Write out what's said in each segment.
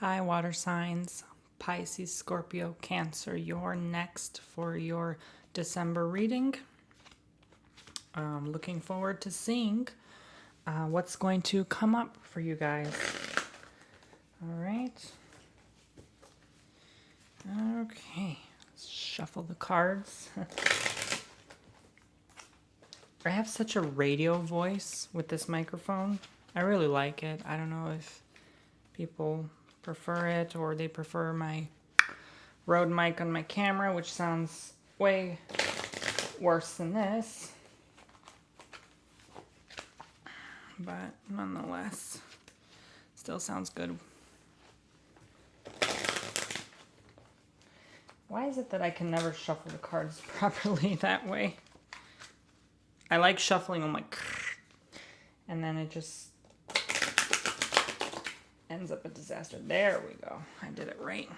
Hi, water signs, Pisces, Scorpio, Cancer. You're next for your December reading. Looking forward to seeing what's going to come up for you guys. All right. Okay. Let's shuffle the cards. I have such a radio voice with this microphone. I really like it. I don't know if people prefer it or they prefer my Rode mic on my camera, which sounds way worse than this. But nonetheless, still sounds good. Why is it that I can never shuffle the cards properly that way? I like shuffling them like, and then it just ends up a disaster. There we go. I did it right.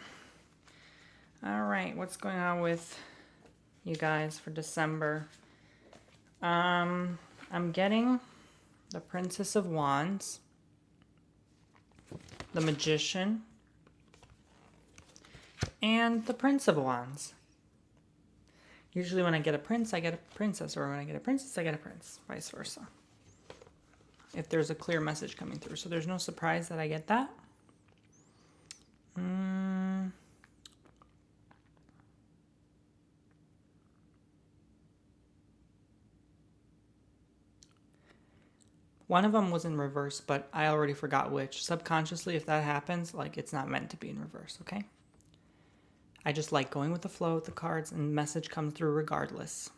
All right, what's going on with you guys for December? I'm getting the Princess of Wands, the Magician, and the Prince of Wands. Usually when I get a prince, I get a princess, or when I get a princess, I get a prince, vice versa. If there's a clear message coming through. So there's no surprise that I get that. One of them was in reverse, but I already forgot which. Subconsciously, if that happens, like, it's not meant to be in reverse, okay? I just like going with the flow with the cards, and message comes through regardless.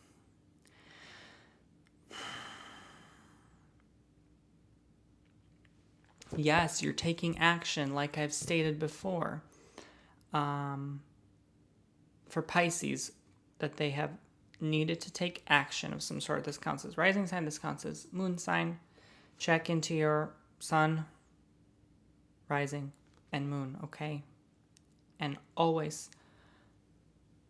Yes, you're taking action, like I've stated before. For Pisces, that they have needed to take action of some sort. This counts as rising sign, this counts as moon sign. Check into your sun, rising, and moon, okay? And always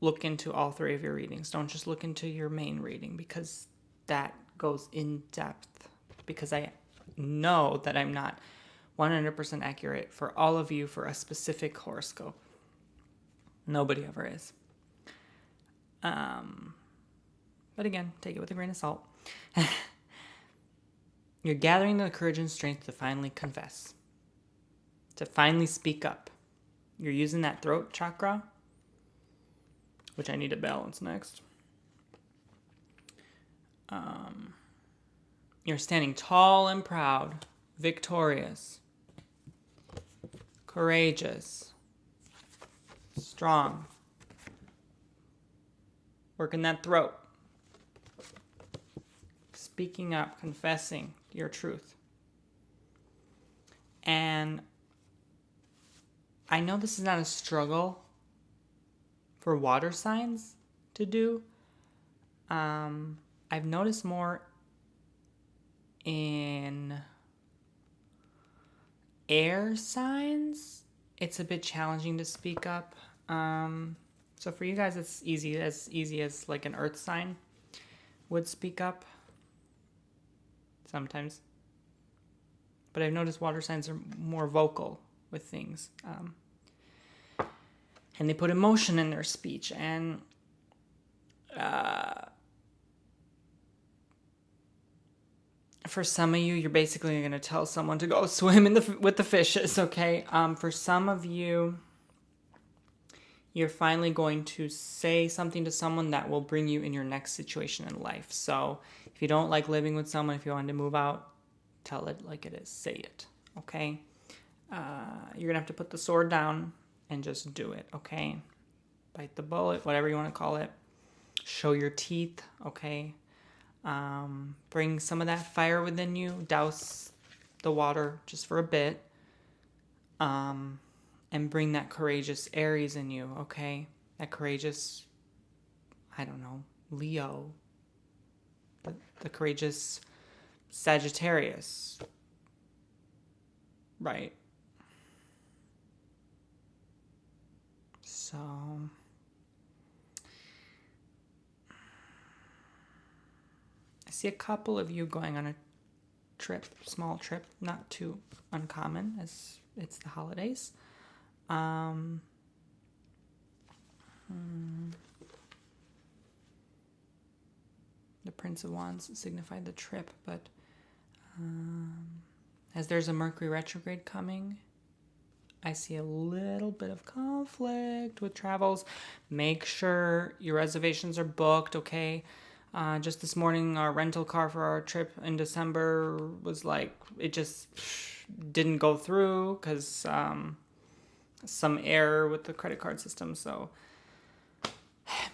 look into all three of your readings. Don't just look into your main reading, because that goes in depth. Because I know that I'm not 100% accurate for all of you for a specific horoscope. Nobody ever is. But again, take it with a grain of salt. You're gathering the courage and strength to finally confess, to finally speak up. You're using that throat chakra, which I need to balance next. You're standing tall and proud, victorious, courageous, strong. Working that throat. Speaking up, confessing your truth. And I know this is not a struggle for water signs to do. I've noticed more in air signs. It's a bit challenging to speak up. So for you guys, it's easy as like an earth sign would speak up sometimes. But I've noticed water signs are more vocal with things. And they put emotion in their speech. And for some of you, you're basically going to tell someone to go swim with the fishes, okay? For some of you, you're finally going to say something to someone that will bring you in your next situation in life. So if you don't like living with someone, if you want to move out, tell it like it is. Say it, okay? You're going to have to put the sword down and just do it, okay? Bite the bullet, whatever you want to call it. Show your teeth, okay? Bring some of that fire within you. Douse the water just for a bit. And bring that courageous Aries in you, okay? That courageous, I don't know, Leo. The courageous Sagittarius. Right. So I see a couple of you going on a trip, small trip, not too uncommon as it's the holidays. Um, the Prince of Wands signified the trip, but as there's a Mercury retrograde coming, I see a little bit of conflict with travels. Make sure your reservations are booked, okay? Just this morning, our rental car for our trip in December was like, it just didn't go through because some error with the credit card system. So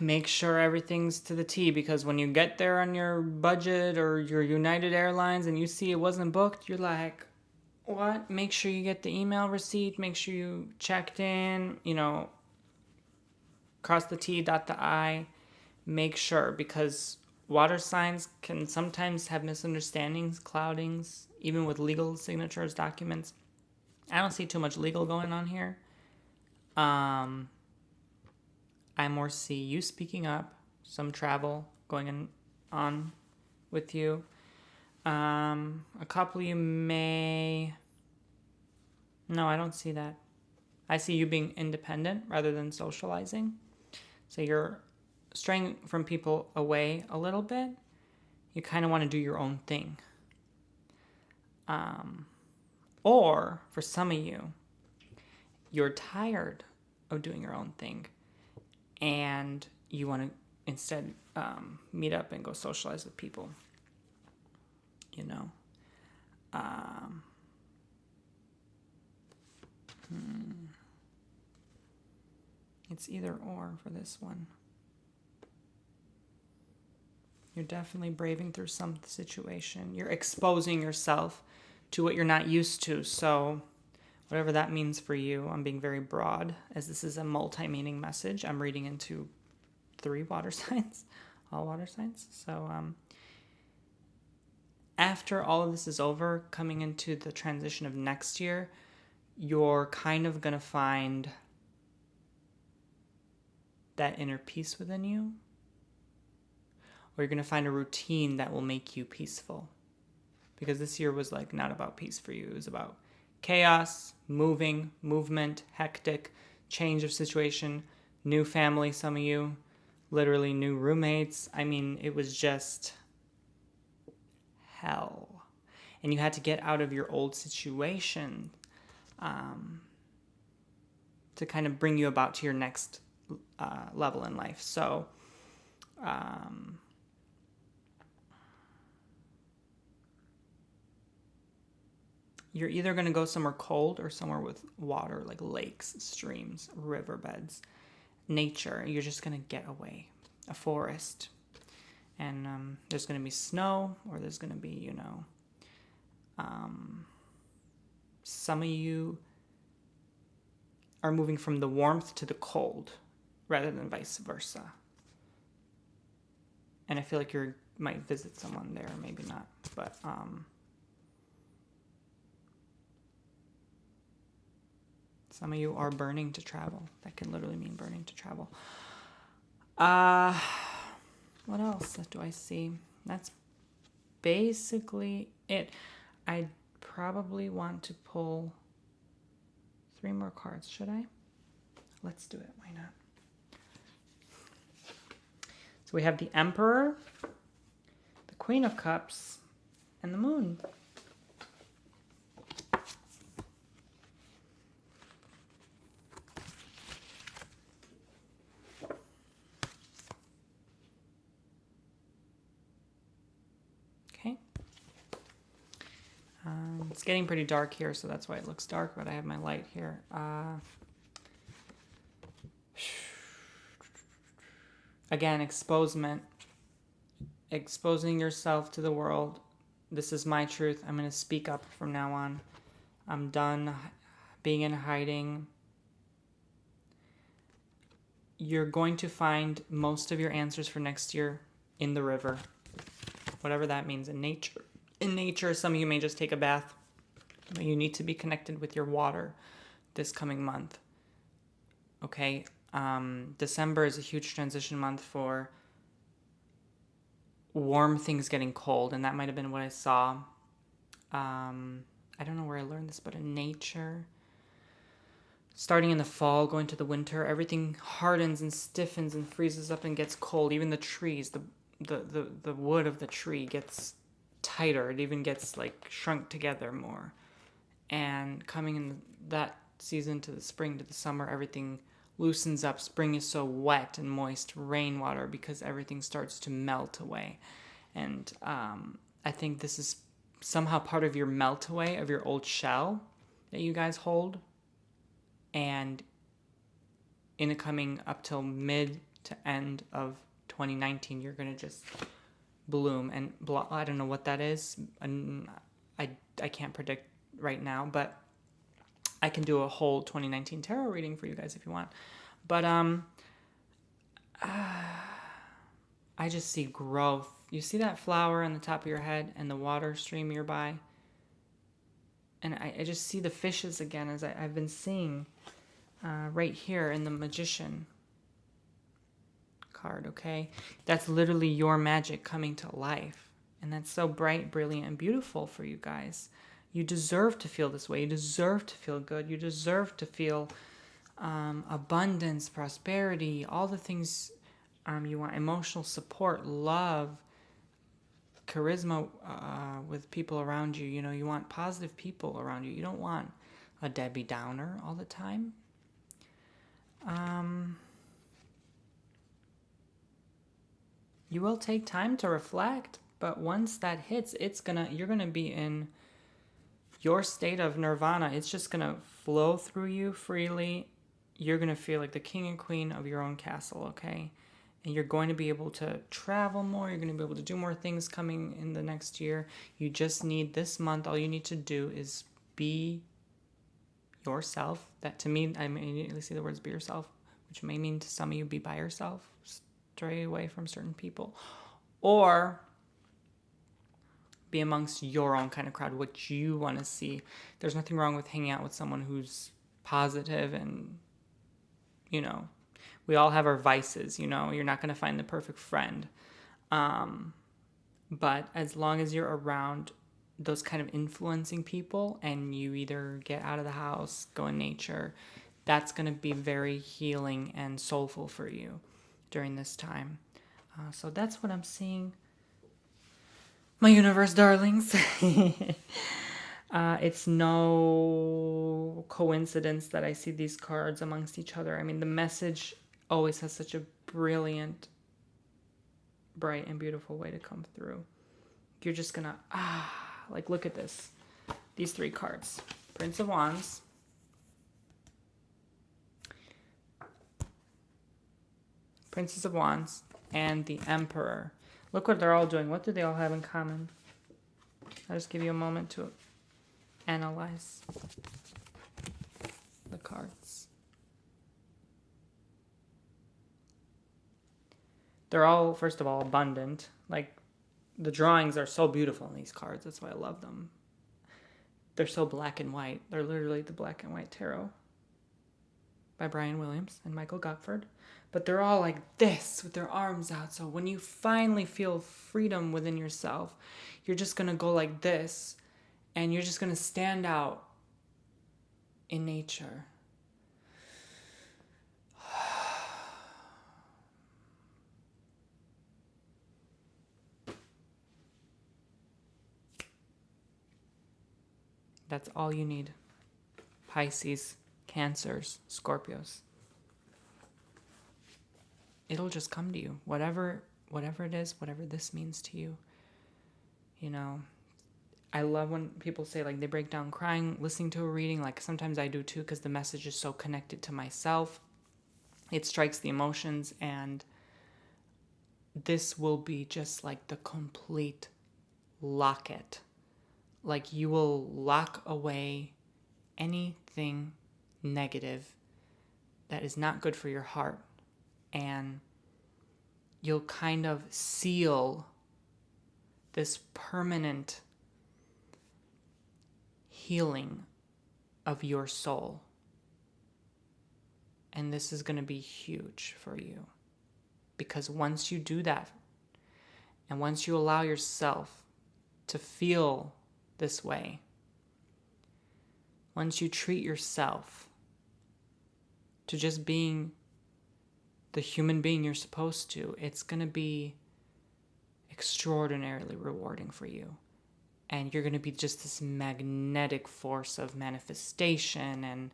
make sure everything's to the T, because when you get there on your budget or your United Airlines and you see it wasn't booked, you're like, what? Make sure you get the email receipt. Make sure you checked in, cross the T, dot the I. Make sure, because water signs can sometimes have misunderstandings, cloudings, even with legal signatures, documents. I don't see too much legal going on here. I more see you speaking up, some travel going on with you. A couple of you may... No, I don't see that. I see you being independent rather than socializing. So you're straying from people away a little bit. You kind of want to do your own thing. Or for some of you, you're tired of doing your own thing and you want to instead meet up and go socialize with people. It's either or for this one. You're definitely braving through some situation. You're exposing yourself to what you're not used to. So whatever that means for you, I'm being very broad, as this is a multi-meaning message. I'm reading into 3 water signs, all water signs. So after all of this is over, coming into the transition of next year, you're kind of going to find that inner peace within you, or you're going to find a routine that will make you peaceful. Because this year was like not about peace for you. It was about chaos, movement, hectic, change of situation, new family, some of you, literally new roommates. I mean, it was just hell. And you had to get out of your old situation to kind of bring you about to your next level in life. So you're either going to go somewhere cold or somewhere with water, like lakes, streams, riverbeds, nature. You're just going to get away, a forest. And there's going to be snow, or there's going to be, some of you are moving from the warmth to the cold rather than vice versa. And I feel like you might visit someone there, maybe not, but some of you are burning to travel. That can literally mean burning to travel. What else do I see? That's basically it. I probably want to pull 3 more cards. Should I? Let's do it. Why not? So we have the Emperor, the Queen of Cups, and the Moon. Okay. It's getting pretty dark here, so that's why it looks dark, but I have my light here. Again, exposing yourself to the world. This is my truth. I'm going to speak up from now on. I'm done being in hiding. You're going to find most of your answers for next year in the river, whatever that means, in nature. In nature, some of you may just take a bath. You need to be connected with your water this coming month. Okay? December is a huge transition month for warm things getting cold, and that might have been what I saw. I don't know where I learned this, but in nature, starting in the fall, going to the winter, everything hardens and stiffens and freezes up and gets cold. Even the trees, the wood of the tree gets tighter. It even gets like shrunk together more. And coming in that season to the spring to the summer, everything loosens up. Spring is so wet and moist, rainwater, because everything starts to melt away. And I think this is somehow part of your melt away of your old shell that you guys hold. And in the coming up till mid to end of 2019, you're going to just bloom. And I don't know what that is. And I can't predict right now, but I can do a whole 2019 tarot reading for you guys if you want. But I just see growth. You see that flower on the top of your head and the water stream nearby? And I just see the fishes again, as I've been seeing right here in the Magician card, okay? That's literally your magic coming to life. And that's so bright, brilliant, and beautiful for you guys. You deserve to feel this way. You deserve to feel good. You deserve to feel abundance, prosperity, all the things you want. Emotional support, love, charisma with people around you. You know, you want positive people around you. You don't want a Debbie Downer all the time. You will take time to reflect, but once that hits, you're gonna be in your state of nirvana. It's just gonna flow through you freely. You're gonna feel like the king and queen of your own castle, okay? And you're going to be able to travel more. You're going to be able to do more things coming in the next year. You just need this month. All you need to do is be yourself. That to me, I immediately see the words be yourself, which may mean to some of you be by yourself, stray away from certain people, or be amongst your own kind of crowd, what you want to see. There's nothing wrong with hanging out with someone who's positive and, you know, we all have our vices, you know. You're not going to find the perfect friend. But as long as you're around those kind of influencing people and you either get out of the house, go in nature, that's going to be very healing and soulful for you during this time. So that's what I'm seeing. My universe, darlings. It's no coincidence that I see these cards amongst each other. I mean, the message always has such a brilliant, bright, and beautiful way to come through. You're just gonna, like, look at this. These three cards. Prince of Wands. Princess of Wands. And the Emperor. Look what they're all doing. What do they all have in common? I'll just give you a moment to analyze the cards. They're all, first of all, abundant. Like, the drawings are so beautiful in these cards. That's why I love them. They're so black and white. They're literally the black and white tarot by Brian Williams and Michael Gottfried. But they're all like this with their arms out. So when you finally feel freedom within yourself, you're just going to go like this. And you're just going to stand out in nature. That's all you need. Pisces, Cancers, Scorpios. It'll just come to you. Whatever it is, whatever this means to you. You know, I love when people say, like, they break down crying, listening to a reading. Like, sometimes I do too, because the message is so connected to myself. It strikes the emotions, and this will be just like the complete locket. Like, you will lock away anything negative that is not good for your heart. And you'll kind of seal this permanent healing of your soul. And this is going to be huge for you. Because once you do that, and once you allow yourself to feel this way, once you treat yourself to just being the human being you're supposed to, it's going to be extraordinarily rewarding for you. And you're going to be just this magnetic force of manifestation and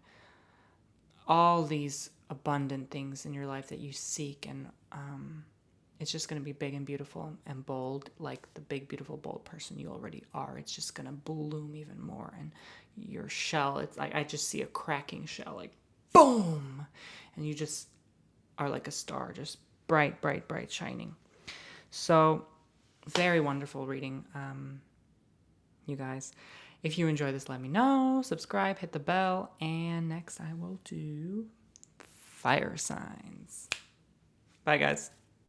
all these abundant things in your life that you seek. And it's just going to be big and beautiful and bold, like the big, beautiful, bold person you already are. It's just going to bloom even more. And your shell, it's like, I just see a cracking shell, like boom. And you just are like a star, just bright, bright, bright, shining. So very wonderful reading, you guys. If you enjoy this, let me know. Subscribe, hit the bell, and next I will do fire signs. Bye, guys.